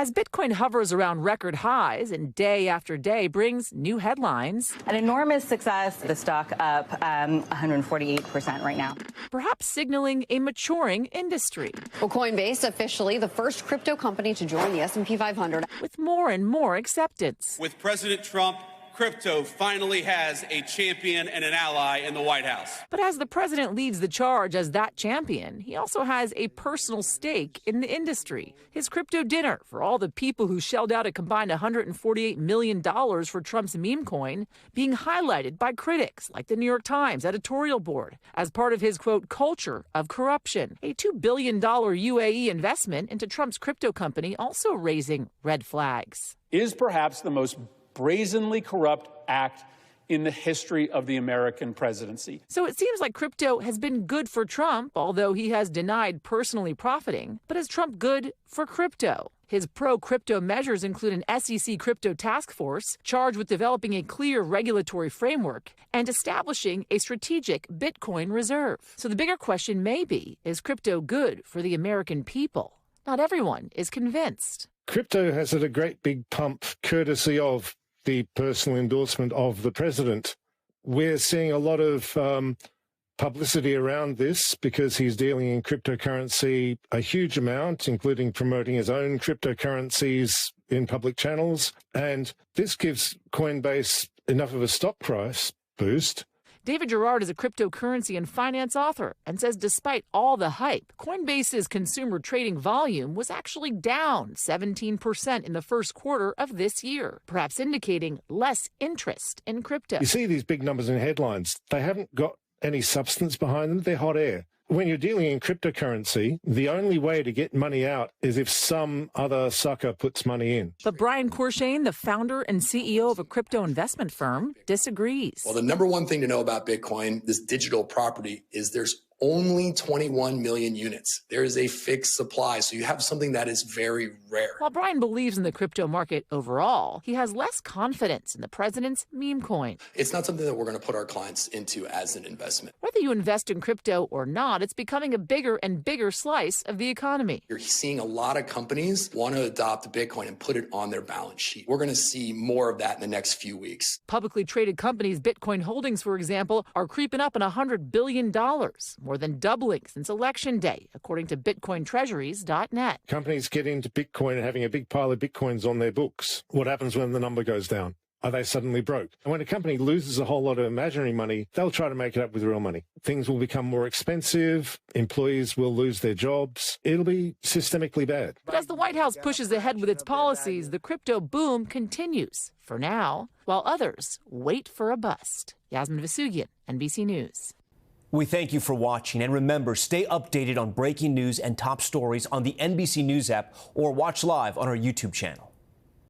As Bitcoin hovers around record highs and day after day brings new headlines. An enormous success. The stock up 148% right now. Perhaps signaling a maturing industry. Well, Coinbase officially the first crypto company to join the S&P 500. With more and more acceptance. With President Trump, crypto finally has a champion and an ally in the White House. But as the president leads the charge as that champion, he also has a personal stake in the industry. His crypto dinner for all the people who shelled out a combined $148 million for Trump's meme coin being highlighted by critics like the New York Times editorial board as part of his, quote, culture of corruption. A $2 billion UAE investment into Trump's crypto company also raising red flags. Is perhaps the most brazenly corrupt act in the history of the American presidency. So it seems like crypto has been good for Trump, although he has denied personally profiting. But is Trump good for crypto? His pro-crypto measures include an SEC crypto task force charged with developing a clear regulatory framework and establishing a strategic Bitcoin reserve. So the bigger question may be, is crypto good for the American people? Not everyone is convinced. Crypto has had a great big pump courtesy of the personal endorsement of the president. We're seeing a lot of publicity around this because he's dealing in cryptocurrency a huge amount, including promoting his own cryptocurrencies in public channels. And this gives Coinbase enough of a stock price boost. David Gerard is a cryptocurrency and finance author and says despite all the hype, Coinbase's consumer trading volume was actually down 17% in the first quarter of this year, perhaps indicating less interest in crypto. You see these big numbers in headlines. They haven't got any substance behind them. They're hot air. When you're dealing in cryptocurrency, the only way to get money out is if some other sucker puts money in. But Brian Courchain, the founder and CEO of a crypto investment firm, disagrees. Well, the number one thing to know about Bitcoin, this digital property, is there's only 21 million units. There is a fixed supply, so you have something that is very rare. While Brian believes in the crypto market overall, he has less confidence in the president's meme coin. It's not something that we're going to put our clients into as an investment. Whether you invest in crypto or not, it's becoming a bigger and bigger slice of the economy. You're seeing a lot of companies want to adopt Bitcoin and put it on their balance sheet. We're going to see more of that in the next few weeks. Publicly traded companies' Bitcoin holdings, for example, are creeping up in $100 billion, more than doubling since Election Day, according to BitcoinTreasuries.net. Companies get into Bitcoin and having a big pile of Bitcoins on their books. What happens when the number goes down? Are they suddenly broke? And when a company loses a whole lot of imaginary money, they'll try to make it up with real money. Things will become more expensive. Employees will lose their jobs. It'll be systemically bad. But as the White House pushes ahead with its policies, the crypto boom continues for now, while others wait for a bust. Yasmin Vossoughian, NBC News. We thank you for watching, and remember, stay updated on breaking news and top stories on the NBC News app or watch live on our YouTube channel.